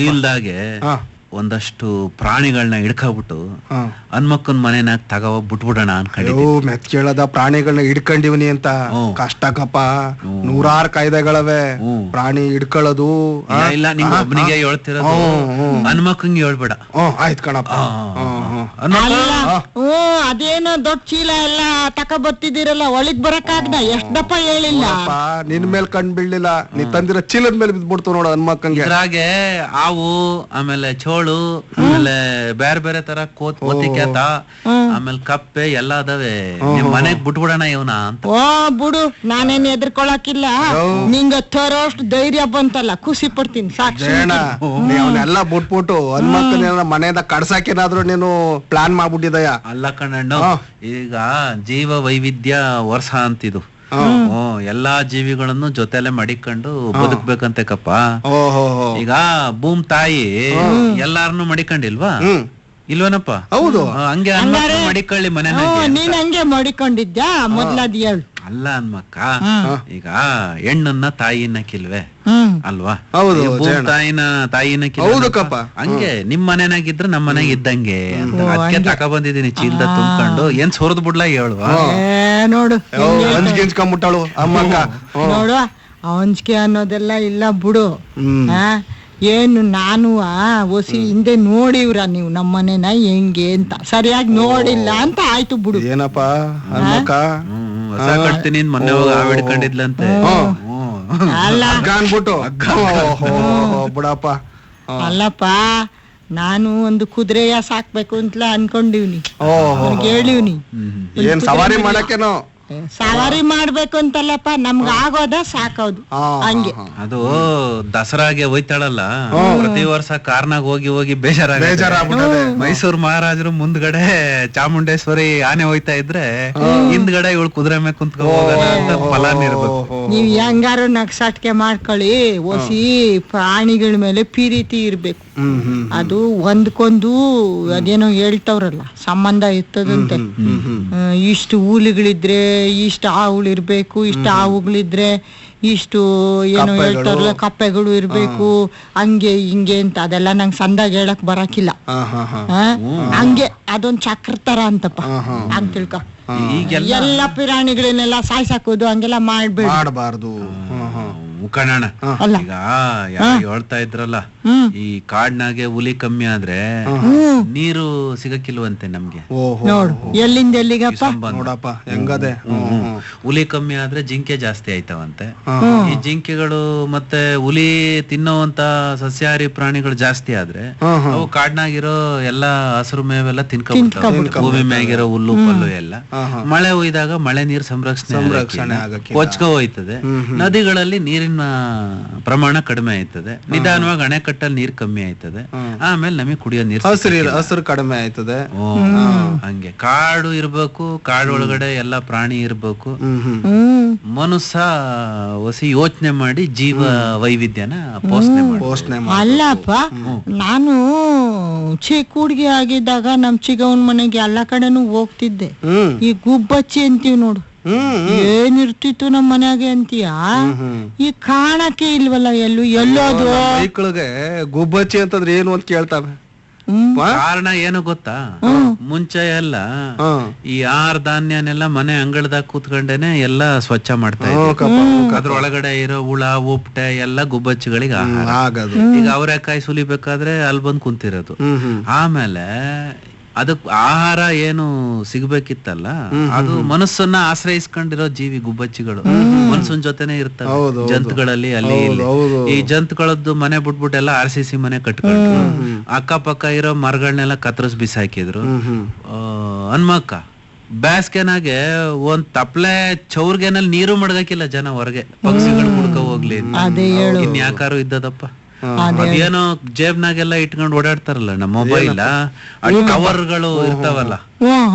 ಚೀಲ್ದಾಗೆ ಒಂದಷ್ಟು ಪ್ರಾಣಿಗಳನ್ನ ಹಿಡ್ಕೊಬಿಟ್ಟು ಹನ್ಮಕ್ಕನ್ ಮನೆನಾಗ ತಗೋ ಬಿಟ್ಬಿಡೋಣ ಅನ್ಕೊಂಡಿದ್ವಿ. ಮೆತ್ ಕೇಳದ ಪ್ರಾಣಿಗಳನ್ನ ಹಿಡ್ಕೊಂಡಿವ್ನಿ ಅಂತ ಕಷ್ಟಕಪ್ಪ. 100 ಕಾಯ್ದೆಗಳವೆ ಪ್ರಾಣಿ ಹಿಡ್ಕೊಳ್ಳೋದು. ಇಲ್ಲ ನಿಂಗೆ ಒಬ್ಬನಿಗೆ ಹೇಳ್ತಿರೋದು, ಹನ್ಮಕ್ಕಂಗೆ ಹೇಳ್ಬೇಡ. ಆಯ್ತು ಕಣಪ್ಪ. ಅದೇನೋ ದೊಡ್ಡ ಚೀಲ ಎಲ್ಲ ತಕ ಬರ್ತಿದ್ದೀರಲ್ಲ, ಒಳಗ್ ಬರಕಾಗ್ದ ಎಷ್ಟಪ್ಪ ಹೇಳಿಲ್ಲ. ನಿನ್ ಮೇಲ್ ಕಣ್ ಬೀಳ್ಲಿಲ್ಲ, ನೀ ತಂದಿರೋ ಚೀಲದ ಮೇಲೆ ಬಿದ್ಬಿಡ್ತು ನೋಡು ಹನ್ಮಕ್ಕಂಗೆ. ಇದ್ರಾಗೆ ಹಾವು, ಆಮೇಲೆ ಚೋಳು, ಆಮೇಲೆ ಬೇರೆ ಬೇರೆ ತರ ಕೋತಿಕ್ಯಾತ, ಆಮೇಲೆ ಕಪ್ಪೆ ಎಲ್ಲ ಅದಾವೆ. ನಿಮ್ ಮನೆಗ್ ಬಿಟ್ಬಿಡೋಣ ಇವನ ಅಂತ. ಓ ಬಿಡು, ನಾನೇನ್ ಎದ್ರಕೊಳಕಿಲ್ಲ. ನಿಂಗ ತರೋಷ್ಟು ಧೈರ್ಯ ಬಂತಲ್ಲ, ಖುಷಿ ಪಡ್ತೀನಿ. ಸಾಕ್ಷಿ ಅವನ್ನೆಲ್ಲ ಬಿಟ್ಬಿಟ್ಟು ಹನ್ಮಕ್ಕನ ಮನೆಯಿಂದ ಕಡ್ಸಾಕೇನಾದ್ರು ನೀನು ಪ್ಲಾನ್ ಮಾಡ್ಬಿಟ್ಟಿದಯ? ಅಲ್ಲ ಕಣ್ಣಣ್ಣ, ಈಗ ಜೀವ ವೈವಿಧ್ಯ ವರ್ಷ ಅಂತಿದು. ಎಲ್ಲಾ ಜೀವಿಗಳನ್ನು ಜೊತೆಲೆ ಮಡಿಕೊಂಡು ಬದುಕ್ಬೇಕಂತೆ ಕಪ್ಪ. ಈಗ ಭೂಮ್ ತಾಯಿ ಎಲ್ಲಾರನ್ನು ಮಡಿಕೊಂಡಿಲ್ವಾ? ಇಲ್ವನಪ್ಪ? ಹೌದು. ಹಂಗೆ ಮಡಿಕೊಳ್ಳಿ ಮನೆ. ನೀನ್ ಹಂಗೆ ಮಡಿಕೊಂಡಿದ್ಯಾ ಮೊದ್ಲದ್ ಹೇಳು. ಅಲ್ಲ ಹನ್ಮಕ್ಕ, ಈಗ ಹೆಣ್ಣನ್ನ ತಾಯಿನ ಕಿಲ್ವೆ ಅಲ್ವಾ? ಭೂಮ್ ತಾಯಿನ ಕಿಲ್ವ. ಹಂಗೆ ನಿಮ್ ಮನೆನಾಗಿದ್ರೆ ನಮ್ ಮನೆಗ್ ಇದ್ದಂಗೆ ಅಂತ ಅದಕ್ಕೆ ತಕ ಬಂದಿದೀನಿ ಚೀಲ್ದ ತುಂಬ್ಕೊಂಡು. ಏನ್ ಸೋರ್ದ್ ಬಿಡ್ಲಾ ಹೇಳುವ? ನೋಡು ಹಂಚ್ಕೊಂಡ್ಬಿಟ್ಟಾಳು ಅಮ್ಮಕ್ಕ. ನೋಡು, ಅಂಜಿಕೆ ಅನ್ನೋದೆಲ್ಲ ಇಲ್ಲ ಬಿಡು. ಏನು ನಾನು ಹೊಸಿ ಹಿಂದೆ ನೋಡಿವ್ರ ನೀವು ನಮ್ಮನೆನ ಹೆಂಗೆ ಅಂತ? ಸರಿಯಾಗಿ ನೋಡಿಲ್ಲ ಅಂತ ಆಯ್ತು ಬಿಡು. ಏನಪ್ಪಾ ಹೊಸ ಕಟ್ತೀನಿ ಮೊನ್ನೆ ಹೋಗಿ ಆವಿಡ್ಕೊಂಡಿದ್ಲಂತೆ. ಅಲ್ಲ ಅನ್ಬಿಟ್ಟು ಬಿಡಪ್ಪ. ಅಲ್ಲಪ್ಪ, ನಾನು ಒಂದು ಕುದುರೆಯ ಸಾಕ್ಬೇಕು ಅಂತಲೇ ಅನ್ಕೊಂಡಿವ್ನಿ. ಹೇಳಿವ್ನಿ. ಏನ್ ಸವಾರಿ ಮಾಡಕ್ಕೇನೋ? ಸವಾರಿ ಮಾಡ್ಬೇಕು ಅಂತಲ್ಲಪ್ಪ, ನಮ್ಗ ಆಗೋದ ಸಾಕೋದು ಹಂಗೆ. ಅದು ದಸರಾಗೆ ಹೋಯ್ತಾಳಲ್ಲ, ಪ್ರತಿ ವರ್ಷ ಕಾರ್ನಾಗ ಹೋಗಿ ಹೋಗಿ ಬೇಜಾರಾಗ್ಬಿಟ್ಟದೆ. ಮೈಸೂರು ಮಹಾರಾಜರು ಮುಂದ್ಗಡೆ ಚಾಮುಂಡೇಶ್ವರಿ ಆನೆ ಹೋಯ್ತಾ ಇದ್ರೆ ಹಿಂದ್ಗಡೆ ಇವಳು ಕುದುರೆ ಮೇಲೆ ಕುಂತ್ಕೊ ಹೋಗೋಣ ಅಂತ ಫಲಾನ್ ಇರ್ಬೇಕು. ನೀವ್ ಹೆಂಗಾರು ನಗ್ಸಾಟ್ಕೆ ಮಾಡ್ಕೊಳ್ಳಿ, ಹೊಸಿ ಪ್ರಾಣಿಗಳ ಮೇಲೆ ಪ್ರೀತಿ ಇರ್ಬೇಕು. ಅದು ಒಂದ್ಕೊಂದು ಅದೇನೋ ಹೇಳ್ತವ್ರಲ್ಲ, ಸಂಬಂಧ ಇರ್ತದಂತೆ. ಇಷ್ಟು ಹೂಲಿಗಳಿದ್ರೆ ಇಷ್ಟು ಹಾವುಗಳಿರ್ಬೇಕು, ಇಷ್ಟು ಹಾವುಗಳಿದ್ರೆ ಇಷ್ಟು ಏನೋ ಹೇಳ್ತಾರಲ್ಲ ಕಪ್ಪೆಗಳು ಇರ್ಬೇಕು, ಹಂಗೆ ಹಿಂಗೆ ಅಂತ. ಅದೆಲ್ಲ ನಂಗೆ ಸಂದಾಗ ಹೇಳಕ್ ಬರಕಿಲ್ಲ. ಹಂಗೆ ಅದೊಂದ್ ಚಕ್ರ ತರ ಅಂತಪ್ಪ, ಹಂಗ್ ತಿಳ್ಕೊ. ಎಲ್ಲ ಪ್ರಾಣಿಗಳನ್ನೆಲ್ಲ ಸಾಯ್ಸಾಕೋದು ಹಂಗೆಲ್ಲ ಮಾಡ್ಬಾರ್ದು. ಕಣಣ್ಣ, ಈಗ ಹೇಳ್ತಾ ಇದ್ರಲ್ಲ, ಈ ಕಾಡ್ನಾಗೆ ಹುಲಿ ಕಮ್ಮಿ ಆದ್ರೆ ನೀರು ಸಿಗಕ್ಕಿಲ್ವಂತೆ ನಮ್ಗೆ. ನೋಡು ಎಲ್ಲಿಂದ ಎಲ್ಲಿಗಪ್ಪ ನೋಡಪ್ಪ ಹೆಂಗದೆ. ಹುಲಿ ಕಮ್ಮಿ ಆದ್ರೆ ಜಿಂಕೆ ಜಾಸ್ತಿ ಆಯ್ತಾವಂತೆ. ಈ ಜಿಂಕೆಗಳು ಮತ್ತೆ ಹುಲಿ ತಿನ್ನೋವಂತ ಸಸ್ಯಾಹಾರಿ ಪ್ರಾಣಿಗಳು ಜಾಸ್ತಿ ಆದ್ರೆ ಅವು ಕಾಡ್ನಾಗಿರೋ ಎಲ್ಲಾ ಹಸಿರು ಮೇವೆಲ್ಲ ತಿನ್ಕೊಂಡ್ಬಿಡ್ತಾವೆ. ಭೂಮಿ ಮ್ಯಾಗಿರೋ ಹುಲ್ಲು ಪಲ್ಲು ಎಲ್ಲ. ಮಳೆ ಹುಯ್ದಾಗ ಮಳೆ ನೀರ್ ಸಂರಕ್ಷಣೆ ಕೊಚ್ಕೊ ಹೋಯ್ತದೆ. ನದಿಗಳಲ್ಲಿ ನೀರಿನ ಪ್ರಮಾಣ ಕಡಿಮೆ ಆಯ್ತದೆ. ನಿಧಾನವಾಗಿ ಅಣೆಕಟ್ಟಲ್ಲಿ ನೀರ್ ಕಮ್ಮಿ ಆಯ್ತದೆ. ಆಮೇಲೆ ನಮಗೆ ಕುಡಿಯೋ ನೀರು ಹಸಿರು ಕಡಿಮೆ ಆಯ್ತದೆ. ಹಂಗೆ ಕಾಡು ಇರ್ಬೇಕು, ಕಾಡು ಒಳಗಡೆ ಎಲ್ಲಾ ಪ್ರಾಣಿ ಇರ್ಬೇಕು. ಮನುಷ್ಯ ಹೊಸಿ ಯೋಚನೆ ಮಾಡಿ ಜೀವ ವೈವಿಧ್ಯನ ಪೋಷಣೆ ಅಲ್ಲಪ್ಪ. ನಾನು ಚಿಕ್ಕ ಹುಡ್ಗಿ ಆಗಿದ್ದಾಗ ನಮ್ ಚಿಗವನ್ ಮನೆಗೆ ಎಲ್ಲಾ ಕಡೆನೂ ಹೋಗ್ತಿದ್ದೆ. ಈ ಗುಬ್ಬಚ್ಚಿ ಅಂತೀವ್ ನೋಡು, ಏನಿರ್ತಿತ್ತು ನಮ್ ಮನ್ಯಾಗೆ ಅಂತೀಯ? ಈ ಕಾಣಕ್ಕೆ ಇಲ್ವಲ್ಲ ಎಲ್ಲೋದು. ಮೈಕಳಿಗೆ ಗುಬ್ಬಚ್ಚಿ ಅಂತಂದ್ರೆ ಏನು ಅಂತ ಕೇಳ್ತಾವೆ. ಕಾರಣ ಏನು ಗೊತ್ತಾ? ಮುಂಚೆ ಎಲ್ಲ ಈ ಆಹಾರ ಧಾನ್ಯನೆಲ್ಲ ಮನೆ ಅಂಗಳದಾಗ ಕೂತ್ಕೊಂಡೇನೆ ಎಲ್ಲ ಸ್ವಚ್ಛ ಮಾಡ್ತಾ ಇದ್ರು. ಅದ್ರೊಳಗಡೆ ಇರೋ ಹುಳ ಉಪ್ಟೆ ಎಲ್ಲ ಗುಬ್ಬಚ್ಚಿಗಳಿಗೆ ಆಹಾರ. ಈಗ ಅವರೆಕಾಯಿ ಸುಲಿಬೇಕಾದ್ರೆ ಅಲ್ಲಿ ಬಂದ್ ಕುಂತಿರೋದು. ಆಮೇಲೆ ಅದಕ್ ಆಹಾರ ಏನು ಸಿಗ್ಬೇಕಿತ್ತಲ್ಲ, ಅದು ಮನಸ್ಸನ್ನ ಆಶ್ರಯಿಸ್ಕೊಂಡಿರೋ ಜೀವಿ ಗುಬ್ಬಚ್ಚಿಗಳು. ಮನ್ಸನ್ ಜೊತೆನೆ ಇರ್ತವೆ ಜಂತುಗಳಲ್ಲಿ. ಅಲ್ಲಿ ಈ ಜಂತುಗಳದ್ದು ಮನೆ ಬಿಟ್ಬಿಟ್ಟೆಲ್ಲ RCC ಮನೆ ಕಟ್ಕೊಂಡ್ರು. ಅಕ್ಕಪಕ್ಕ ಇರೋ ಮರಗಳನ್ನೆಲ್ಲ ಕತ್ತರಿಸ್ ಬಿಸಾಕಿದ್ರು. ಹನ್ಮಕ್ಕ ಬ್ಯಾಸ್ಗೆನಾಗೆ ಒಂದ್ ತಪ್ಲೆ ಚೌರ್ಗೆನಲ್ಲಿ ನೀರು ಮಡ್ಗಕ್ಕಿಲ್ಲ ಜನ ಹೊರಗೆ, ಪಕ್ಷಿಗಳು ಹುಡ್ಕ ಹೋಗ್ಲಿ. ಇನ್ಯಾಕಾರು ಇದ್ದದಪ್ಪ. ಅದೇನೋ ಜೇಬ್ನಾಗೆಲ್ಲ ಇಟ್ಕೊಂಡು ಓಡಾಡ್ತಾರಲ್ಲ ನಮ್ಮ ಮೊಬೈಲ್, ಟವರ್ಗಳು ಇರ್ತಾವಲ್ಲ,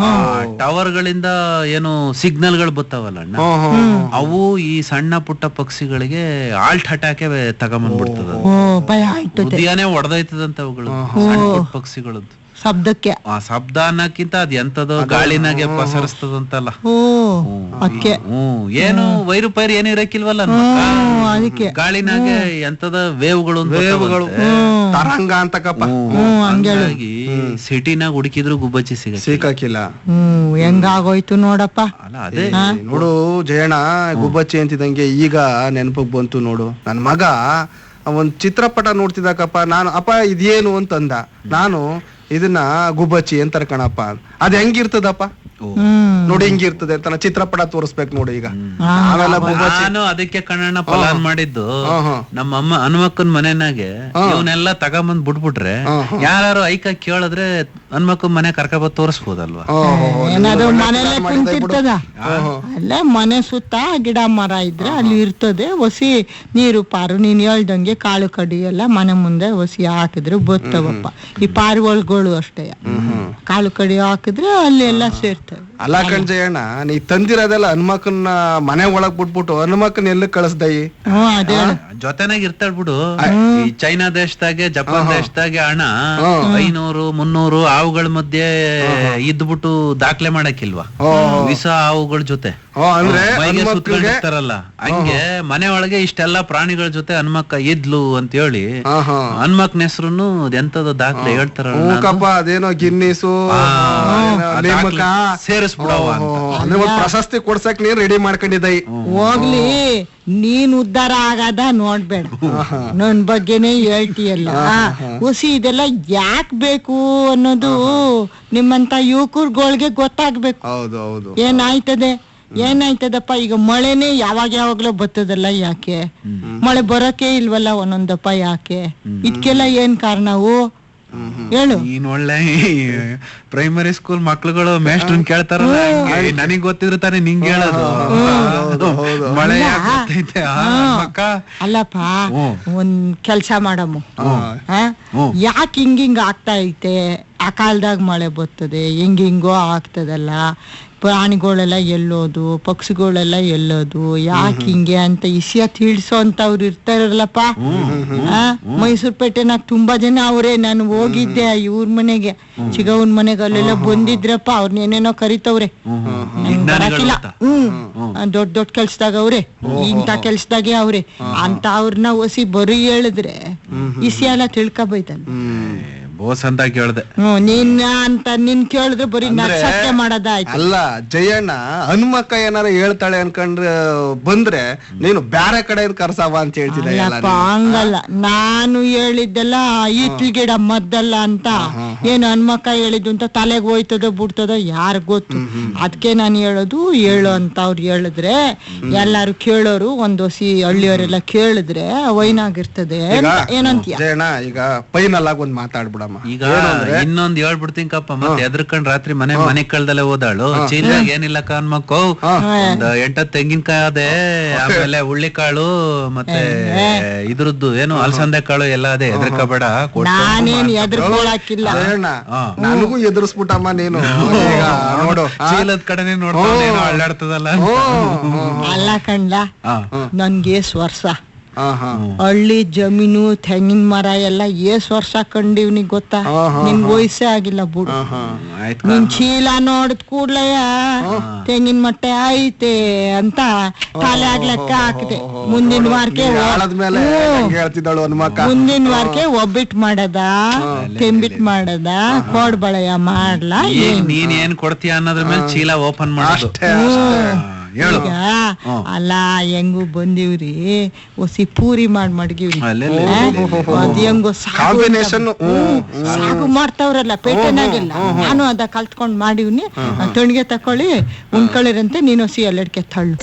ಟವರ್ ಗಳಿಂದ ಏನು ಸಿಗ್ನಲ್ ಗಳು ಬರ್ತಾವಲ್ಲ ಅಣ್ಣ, ಅವು ಈ ಸಣ್ಣ ಪುಟ್ಟ ಪಕ್ಷಿಗಳಿಗೆ ಆಲ್ಟ್ ಅಟ್ಯಾಕೆ ತಗೊಂಬಂದ್ಬಿಡ್ತದ. ಉದ್ಯಾನೇ ಒಡೆದೋಯ್ತದಂತ ಅವುಗಳು, ಸಣ್ಣ ಪುಟ್ಟ ಪಕ್ಷಿಗಳದ್ದು. ಶಬ್ದಕ್ಕೆ. ಆ ಶಬ್ದ ಅನ್ನಕ್ಕಿಂತ ಅದ್ ಎಂತದೋ ಗಾಳಿನಾಗೆ ಪಸರಿಸ್ತದಂತಲ್ಲ. ಓ ಅಕ್ಕೆ ಏನು ವೈರು ಪೈರು ಏನು ಇರಕ್ಕಿಲ್ವಲ್ಲ ಅದಕ್ಕೆ ಗಾಳಿನಾಗೆ ಎಂತದ ವೇವ್ಗಳು ತರಂಗ ಅಂತಕಪ್ಪ. ಹಂಗಾಗಿ ಸಿಟಿನಾಗ ಹುಡುಕಿದ್ರು ಗುಬ್ಬಚ್ಚಿ ಸಿಕ್ಕಾಕಿಲ್ಲ. ಹೆಂಗಾಗೋಯ್ತು ನೋಡಪ್ಪ. ಅಲ್ಲ ಅದೇ ನೋಡು ಜಯಣ್ಣ, ಗುಬ್ಬಚ್ಚಿ ಅಂತಿದಂಗೆ ಈಗ ನೆನಪಿಗೆ ಬಂತು ನೋಡು. ನನ್ ಮಗ ಒಂದ್ ಚಿತ್ರಪಟ ನೋಡ್ತಿದ್ದಕಪ್ಪ. ನಾನು ಅಪ್ಪ ಇದೇನು ಅಂತಂದ. ನಾನು ಇದನ್ನ ಗುಬ್ಬಚ್ಚಿ ಅಂತಾರ ಕಣಪ್ಪ. ಅದ್ ಹೆಂಗಿರ್ತದಪ್ಪ ನೋಡಿ, ಹಿಂಗಿರ್ತದೆ ಅಂತ ಚಿತ್ರಪಟ ತೋರಿಸ್ಬೇಕು ನೋಡಿ. ಈಗ ನಾನು ಅದಕ್ಕೆ ಕಣ್ಣಣ್ಣ ಪಲಾನ್ ಮಾಡಿದ್ದು. ನಮ್ಮ ಅಮ್ಮ ಹನುಮಕ್ಕನ್ ಮನೆನಾಗೆ ಇವನ್ನೆಲ್ಲ ತಗೊಂಬಂದ್ ಬಿಟ್ಬಿಟ್ರೆ ಯಾರು ಐಕ ಕೇಳಿದ್ರೆ ಹನುಮಕ್ಕನ್ ಮನೆ ಕರ್ಕೊಂಡ್ ತೋರಿಸ್ಬೋದಲ್ವಾ. ಏನಾದ್ರು ಮನೇಲೆ ಕುಂತಿರ್ತದ, ಅಲ್ಲೇ ಮನೆ ಸುತ್ತ ಗಿಡ ಮರ ಇದ್ರೆ ಅಲ್ಲಿ ಇರ್ತದೆ. ಹೊಸಿ ನೀರು ಪಾರು ನೀನ್ ಹೇಳ್ದಂಗೆ ಕಾಳು ಕಡಿ ಎಲ್ಲ ಮನೆ ಮುಂದೆ ಹೊಸಿ ಹಾಕಿದ್ರೆ ಬರ್ತವಪ್ಪ. ಈ ಪಾರಿವಾಳಗಳು ಅಷ್ಟೇ, ಕಾಳು ಕಡಿ ಹಾಕಿದ್ರೆ ಅಲ್ಲಿ ಎಲ್ಲ ಸೇರ್ತವೆ. ಅಲ್ಲ ಕಣ್ಜಯಣ್ಣ, ನೀ ತಂದಿರೋದೆಲ್ಲ ಹನುಮಕ್ಕನ್ನ ಮನೆ ಒಳಗ್ ಬಿಟ್ಬಿಟ್ಟು ಹನುಮಕ್ಕನ್ ಎಲ್ಲಿ ಕಳಿಸ್ದಯಿ? ಜೊತೆನಾಗ ಇರ್ತಾಳ ಬಿಡು. ಈ ಚೈನಾ ದೇಶದಾಗೆ ಜಪಾನ್ ದೇಶದಾಗೆ ಹಣ 500-300 ಹಾವುಗಳ ಮಧ್ಯೆ ಇದ್ಬಿಟ್ಟು ದಾಖಲೆ ಮಾಡಕ್ಕಿಲ್ವಾ ವಿಷ ಹಾವುಗಳ ಜೊತೆ ಸುತ್ತಕೊಂಡಿರ್ತಾರಲ್ಲ. ಹಂಗೆ ಮನೆ ಒಳಗೆ ಇಷ್ಟೆಲ್ಲಾ ಪ್ರಾಣಿಗಳ ಜೊತೆ ಹನುಮಕ್ಕ ಇದ್ಲು ಅಂತ ಹೇಳಿ ಹನುಮಕ್ಕನ ಹೆಸರು ಎಂತದ ದಾಖಲೆ ಹೇಳ್ತಾರ. ಅದೇನೋ ಗಿನ್ನೀಸು ಸೇರಿಸ್ಬಿಡವ ಅಂದ್ರೆ ಒಂದ್ ಪ್ರಶಸ್ತಿ ಕೊಡ್ಸಕ್ ನೀನ್ ರೆಡಿ ಮಾಡ್ಕೊಂಡಿದ್ದೈ. ಹೋಗ್ಲಿ, ನೀನ್ ಉದ್ಧಾರ ಆಗದ ನೋಡ್ಬೇಡ, ನನ್ ಬಗ್ಗೆನೇ ಹೇಳ್ತೀಯಲ್ಲ. ಹುಸಿ ಇದೆಲ್ಲ ಯಾಕ್ ಬೇಕು ಅನ್ನೋದು ನಿಮ್ಮಂತ ಯುವಕರುಗಳಿಗೆ ಗೊತ್ತಾಗ್ಬೇಕು. ಏನಾಯ್ತದಪ್ಪ ಈಗ ಮಳೆನೇ ಯಾವಾಗ್ಲೂ ಬರ್ತದಲ್ಲ, ಯಾಕೆ ಮಳೆ ಬರೋಕೆ ಇಲ್ವಲ್ಲ ಒಂದೊಂದಪ್ಪ, ಯಾಕೆ ಇದಕ್ಕೆಲ್ಲ ಏನ್ ಕಾರಣವು ಹೇಳು. ನೀನ್ ಒಳ್ಳೆ ಪ್ರೈಮರಿ ಸ್ಕೂಲ್ ಮಕ್ಳುಗಳು ಮೇಸ್ಟ್ರನ್ ಕೇಳ್ತಾರಲ್ಲ, ನನಗ್ ಗೊತ್ತಿದ್ರು ತಾನೇ ನಿಂಗೆ ಹೇಳೋದು. ಮಳೆ ಅಲ್ಲಪ್ಪ, ಒಂದ್ ಕೆಲ್ಸ ಮಾಡಮ್ಮ, ಯಾಕೆ ಹಿಂಗಿಂಗ ಆಗ್ತಾ ಐತೆ, ಆ ಕಾಲದಾಗ ಮಳೆ ಬರ್ತದೆ, ಹಿಂಗಿಂಗೋ ಆಗ್ತದಲ್ಲ, ಪ್ರಾಣಿಗಳೆಲ್ಲ ಎಲ್ಲೋದು, ಪಕ್ಷಿಗಳೆಲ್ಲ ಎಲ್ಲೋದು, ಯಾಕೆ ಹಿಂಗೆ ಅಂತ ವಿಷಯ ತಿಳಿಸೋ ಅಂತವ್ರು ಇರ್ತಾರಲ್ಲಪ್ಪ. ಮೈಸೂರು ಪೇಟೆನಾಗ ತುಂಬಾ ಜನ ಅವ್ರೆ. ನಾನು ಹೋಗಿದ್ದೆ ಇವ್ರ ಮನೆಗೆ, ಚಿಗವನ್ ಮನೆಗೆ, ಅಲ್ಲೆಲ್ಲ ಬಂದಿದ್ರಪ್ಪ. ಅವ್ರನ್ನ ಏನೇನೋ ಕರಿತವ್ರೆ, ಬರಕಿಲ್ಲ. ದೊಡ್ಡ ದೊಡ್ಡ ಕೆಲ್ಸದಾಗ ಅವ್ರೆ, ಇಂತ ಕೆಲ್ಸದಾಗೆ ಅವ್ರೆ ಅಂತ ಅವ್ರನ್ನ ಹೊಸಿ ಬರೀ ಹೇಳಿದ್ರೆ ವಿಷಯ ಎಲ್ಲ ತಿಳ್ಕೊಬೈತಲ್ಲ. ಬೋಸ್ ಅಂತ ಕೇಳ್ದೆ. ನಿನ್ನ ಅಂತ ನಿನ್ ಕೇಳಿದ್ರೆ ಬರೀ ನರ್ಸಕ್ಕೆ ಮಾಡೋದಾಯ್ತು. ಅಲ್ಲ ಜಯಣ್ಣ, ಹನುಮಕ್ಕ ಏನಾರ ಹೇಳ್ತಾಳೆ ಅನ್ಕೊಂಡ್ರೆ ಬಂದ್ರೆ ನೀನು ಬ್ಯಾರೆ ಕಡೆ ಕರ್ಸವ ಅಂತ ಹೇಳ್ತಿದ್ದೆ. ಹಂಗಲ್ಲ, ನಾನು ಹೇಳಿದ್ದೆಲ್ಲ ಈಟ್ಲ್ ಗಿಡ ಮದ್ದಲ್ಲ ಅಂತ. ಏನು ಹನುಮಕ್ಕ ಹೇಳಿದ್ದು ಅಂತ ತಲೆಗೆ ಹೋಯ್ತದೋ ಬಿಡ್ತದೋ ಯಾರು ಗೊತ್ತು. ಅದಕ್ಕೆ ನಾನು ಹೇಳೋದು, ಹೇಳು ಅಂತ ಅವ್ರು ಹೇಳಿದ್ರೆ ಎಲ್ಲಾರು ಕೇಳೋರು, ಒಂದ್ ಹೊಸಿ ಹಳ್ಳಿಯವರೆಲ್ಲ ಕೇಳಿದ್ರೆ ವೈನಾಗಿರ್ತದೆ. ಏನಂತೀಯ ಜಯಣ್ಣ? ಈಗ ಫೈನಲ್ ಆಗಿ ಒಂದ್ ಮಾತಾಡ್ಬಿಡ. ಈಗ ಇನ್ನೊಂದ್ ಹೇಳ್ಬಿಡ್ತೀನಿ ಕಪ್ಪ, ಮತ್ತೆ ಎದ್ರಕೊಂಡ್ ರಾತ್ರಿ ಮನೆ ಕಳ್ದಲ್ಲೇ ಹೋದಾಳು. ಚೀಲ್ದಾಗ ಏನಿಲ್ಲ ಹನುಮಕ್ಕೋ, ಒಂದ್ 8 ತೆಂಗಿನಕಾಯಿ ಅದೇ, ಆಮೇಲೆ ಹುಳ್ಳಿಕಾಳು, ಮತ್ತೆ ಇದ್ರದ್ದು ಏನು ಅಲಸಂದೆ ಕಾಳು ಎಲ್ಲ ಅದೇ. ಎದ್ರಕಬೇಡ, ನಾನೇನ್ ಎದ್ರಕೊಳಕಿಲ್ಲ. ನನಗೂ ಎದುರಿಸ್ಬಿಟ್ಟಮ್ಮ ನೀನು. ನೋಡು, ಚೀಲದ ಕಡೆನೆ ನೋಡ್ಕೊಂಡು ಅಳ್ಳಾಡ್ತದಲ್ಲ. ಅಲ್ಲ ಕಣ್ಲ, ನನ್ಗೆ ವರ್ಷ ಹಳ್ಳಿ ಜಮೀನು ತೆಂಗಿನ ಮರ ಎಲ್ಲ ವರ್ಷ ಕಂಡಿವ್ನಿಗ್ ಗೊತ್ತಾ? ನಿನ್ ವಯಸ್ಸೇ ಆಗಿಲ್ಲ ಬಿಡು. ನಿನ್ ಚೀಲ ನೋಡಿದ್ ಕೂಡ್ಲಯ ತೆಂಗಿನ ಮಟ್ಟೆ ಐತೆ ಅಂತ ತಲೆ ಆಗ್ಲಕ್ಕ ಹಾಕಿದೆ. ಮುಂದಿನ ವಾರಕ್ಕೆ ಒಬ್ಬಿಟ್ ಮಾಡದ, ತೆಂಬಿಟ್ ಮಾಡದ, ಕೋಡ್ಬಳೆಯ ಮಾಡ್ಲಾ. ನೀನ್ ಏನ್ ಕೊಡ್ತೀಯ ಅನ್ನೋದ್ರ ಮೇಲೆ ಚೀಲ ಓಪನ್ ಮಾಡ. ಈಗ ಅಲ್ಲ ಹೆಂಗು ಬಂದಿವ್ರಿ, ಹೊಸಿ ಪೂರಿ ಮಡಗಿವ್ರಿ. ಅದ್ ಹೆಂಗೋ ಸಾಗು ಮಾಡ್ತಾವ್ರಲ್ಲ ಪೇಟೆನಾಗೆಲ್ಲ. ನಾನು ಅದ ಕಲ್ತ್ಕೊಂಡ್ ಮಾಡಿವ್ನಿ. ತಣ್ಗೆ ತಕೊಳ್ಳಿ ಉಣ್ಕೊಳ್ಳಿರಂತೆ, ನೀನು ಹೊಸಿ ಎಲ್ಲಡ್ಕೆ ತಳ್ಳು.